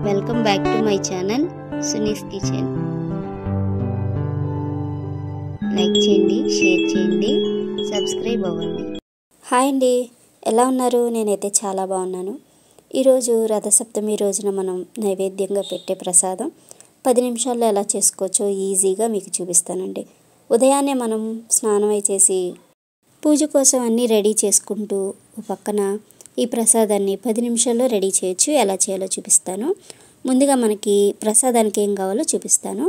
Welcome back to my channel Suni's kitchen. Like చేయండి, share చేయండి, subscribe అవ్వండి. హాయ్ అండి, ఎలా ఉన్నారు? నేనైతే చాలా బాగున్నాను. ఈరోజు రథసప్తమి రోజున మనం నైవేద్యంగా పెట్టే ప్రసాదం 10 నిమిషాల్లో ఎలా చేసుకోవచ్చో ఈజీగా మీకు చూపిస్తానండి. ఉదయాన్నే మనం స్నానం చేసి పూజ కోసం అన్నీ రెడీ చేసుకుంటూ పక్కన ఈ ప్రసాదాన్ని 10 నిమిషాల్లో రెడీ చేయొచ్చు. ఎలా చేయాలో చూపిస్తాను. ముందుగా మనకి ప్రసాదానికి ఏం కావాలో చూపిస్తాను.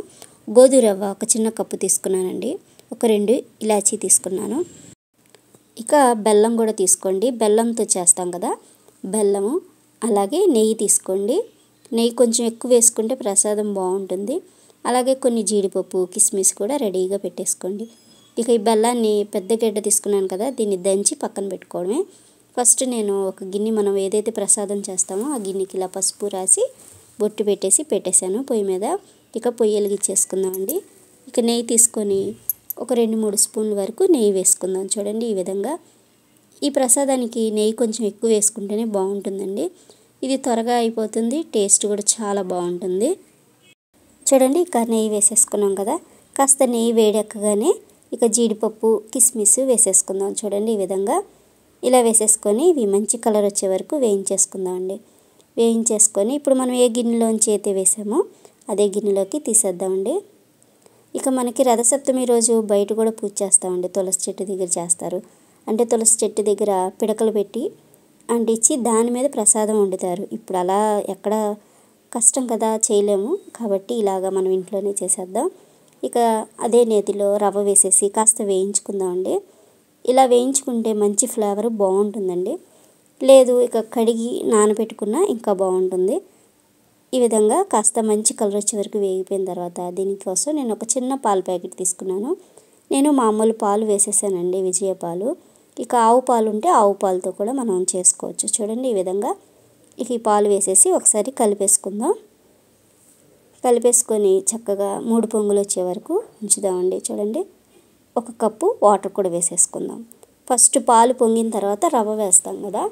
గోధుమ రవ్వ ఒక చిన్న కప్పు తీసుకున్నానండి. ఒక 2 ఇలాచీ తీసుకున్నాను. ఇక బెల్లం కూడా తీసుకోండి. బెల్లంతో చేస్తాం కదా, బెల్లము. అలాగే నెయ్యి తీసుకోండి. నెయ్యి కొంచెం ఎక్కువ వేసుకుంటే ప్రసాదం బాగుంటుంది. అలాగే కొన్ని జీడిపప్పు, కిస్మిస్ కూడా రెడీగా పెట్టేసుకోండి. ఇక ఈ బెల్లాన్ని పెద్ద గడ్డ తీసుకున్నాను కదా, దీన్ని దంచి పక్కన పెట్టుకోవడమే. ఫస్ట్ నేను ఒక గిన్నె, మనం ఏదైతే ప్రసాదం చేస్తామో ఆ గిన్నెకి ఇలా పసుపు రాసి బొట్టు పెట్టేశాను పొయ్యి మీద. ఇక పొయ్యి వెలిగించేసుకుందామండి. ఇక నెయ్యి తీసుకొని ఒక 2-3 స్పూన్ల వరకు నెయ్యి వేసుకుందాం. చూడండి, ఈ విధంగా. ఈ ప్రసాదానికి నెయ్యి కొంచెం ఎక్కువ వేసుకుంటేనే బాగుంటుందండి. ఇది త్వరగా అయిపోతుంది, టేస్ట్ కూడా చాలా బాగుంటుంది. చూడండి, ఇక నెయ్యి వేసేసుకున్నాం కదా. కాస్త నెయ్యి వేడెక్కగానే ఇక జీడిపప్పు, కిస్మిస్ వేసేసుకుందాం. చూడండి, ఈ విధంగా ఇలా వేసేసుకొని ఇవి మంచి కలర్ వచ్చే వరకు వేయించేసుకుందామండి. వేయించేసుకొని ఇప్పుడు మనం ఏ గిన్నెలోంచి అయితే వేసామో అదే గిన్నెలోకి తీసేద్దామండి. ఇక మనకి రథసప్తమి రోజు బయట కూడా పూజ చేస్తామండి. తులసి చెట్టు దగ్గర చేస్తారు. అంటే తులసి చెట్టు దగ్గర పిడకలు పెట్టి అంటించి దాని మీద ప్రసాదం వండుతారు. ఇప్పుడు అలా ఎక్కడ కష్టం కదా, చేయలేము. కాబట్టి ఇలాగా మనం ఇంట్లోనే చేసేద్దాం. ఇక అదే నేతిలో రవ్వ వేసేసి కాస్త వేయించుకుందామండి. ఇలా వేయించుకుంటే మంచి ఫ్లేవర్ బాగుంటుందండి. లేదు ఇక కడిగి నానబెట్టుకున్నా ఇంకా బాగుంటుంది. ఈ విధంగా కాస్త మంచి కలర్ వచ్చే వరకు వేగిపోయిన తర్వాత దీనికోసం నేను ఒక చిన్న పాల ప్యాకెట్ తీసుకున్నాను. నేను మామూలు పాలు వేసేసానండి, విజయ పాలు. ఇక ఆవు పాలు ఉంటే ఆవు పాలతో కూడా మనం చేసుకోవచ్చు. చూడండి, ఈ విధంగా. ఇక ఈ పాలు వేసేసి ఒకసారి కలిపేసుకుందాం. కలిపేసుకొని చక్కగా 3 పొంగులు వచ్చే వరకు ఉంచుదామండి. చూడండి, 1 కప్పు వాటర్ కూడా వేసేసుకుందాం. ఫస్ట్ పాలు పొంగిన తర్వాత రవ్వ వేస్తాం కదా,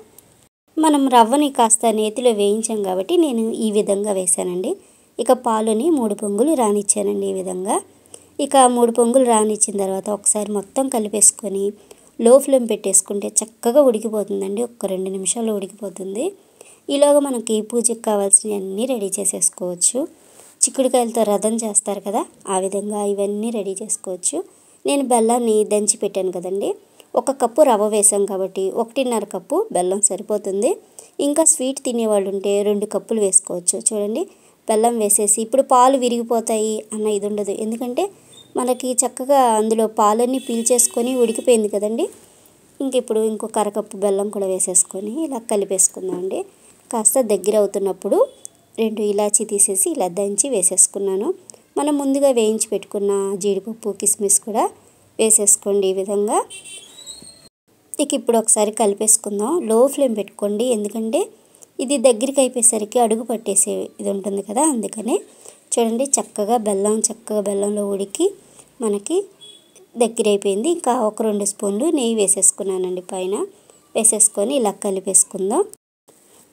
మనం రవ్వని కాస్త నేతిలో వేయించాం కాబట్టి నేను ఈ విధంగా వేసానండి. ఇక పాలుని 3 పొంగులు రానిచ్చానండి ఈ విధంగా. ఇక 3 పొంగులు రానిచ్చిన తర్వాత ఒకసారి మొత్తం కలిపేసుకొని లో ఫ్లేమ్ పెట్టేసుకుంటే చక్కగా ఉడికిపోతుందండి. ఒక 2 నిమిషాల్లో ఉడికిపోతుంది. ఈలోగా మనకి పూజకి కావాల్సినవన్నీ రెడీ చేసేసుకోవచ్చు. చిక్కుడుకాయలతో రథం చేస్తారు కదా, ఆ విధంగా ఇవన్నీ రెడీ చేసుకోవచ్చు. నేను బెల్లాన్ని దంచి పెట్టాను కదండి. 1 కప్పు రవ్వ వేసాం కాబట్టి 1.5 కప్పు బెల్లం సరిపోతుంది. ఇంకా స్వీట్ తినేవాళ్ళు ఉంటే 2 కప్పులు వేసుకోవచ్చు. చూడండి, బెల్లం వేసేసి ఇప్పుడు పాలు విరిగిపోతాయి అన్న ఇది ఉండదు. ఎందుకంటే మనకి చక్కగా అందులో పాలన్నీ పీల్చేసుకొని ఉడికిపోయింది కదండి. ఇప్పుడు ఇంకొక 1/2 కప్పు బెల్లం కూడా వేసేసుకొని ఇలా కలిపేసుకుందామండి. కాస్త దగ్గర అవుతున్నప్పుడు 2 ఇలాచీ తీసేసి ఇలా దంచి వేసేసుకున్నాను. మనం ముందుగా వేయించి పెట్టుకున్న జీడిపప్పు, కిస్మిస్ కూడా వేసేసుకోండి ఈ విధంగా. ఇక ఇప్పుడు ఒకసారి కలిపేసుకుందాం. లో ఫ్లేమ్ పెట్టుకోండి, ఎందుకంటే ఇది దగ్గరికి అయిపోయేసరికి అడుగు పట్టేసే ఇది ఉంటుంది కదా, అందుకనే. చూడండి, చక్కగా బెల్లంలో ఉడికి మనకి దగ్గర అయిపోయింది. ఇంకా ఒక 2 స్పూన్లు నెయ్యి వేసేసుకున్నానండి పైన. వేసేసుకొని ఇలా కలిపేసుకుందాం.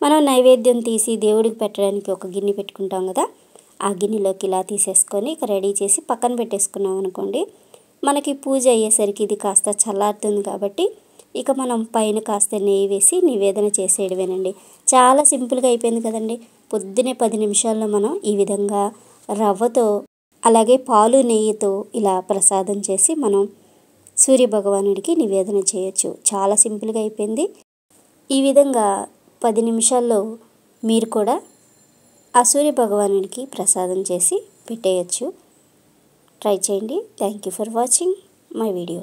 మనం నైవేద్యం తీసి దేవుడికి పెట్టడానికి ఒక గిన్నె పెట్టుకుంటాం కదా, ఆ గిన్నెలోకి ఇలా తీసేసుకొని ఇక రెడీ చేసి పక్కన పెట్టేసుకున్నాం అనుకోండి. మనకి పూజ అయ్యేసరికి ఇది కాస్త చల్లారుతుంది కాబట్టి ఇక మనం పైన కాస్త నెయ్యి వేసి నివేదన చేసేయడమేనండి. చాలా సింపుల్గా అయిపోయింది కదండి. పొద్దునే 10 నిమిషాల్లో మనం ఈ విధంగా రవ్వతో అలాగే పాలు, నెయ్యితో ఇలా ప్రసాదం చేసి మనం సూర్యభగవానుడికి నివేదన చేయొచ్చు. చాలా సింపుల్గా అయిపోయింది. ఈ విధంగా 10 నిమిషాల్లో మీరు కూడా ఆ సూర్యభగవానుడికి ప్రసాదం చేసి పెట్టేయచ్చు. ట్రై చేయండి. Thank you for watching my video.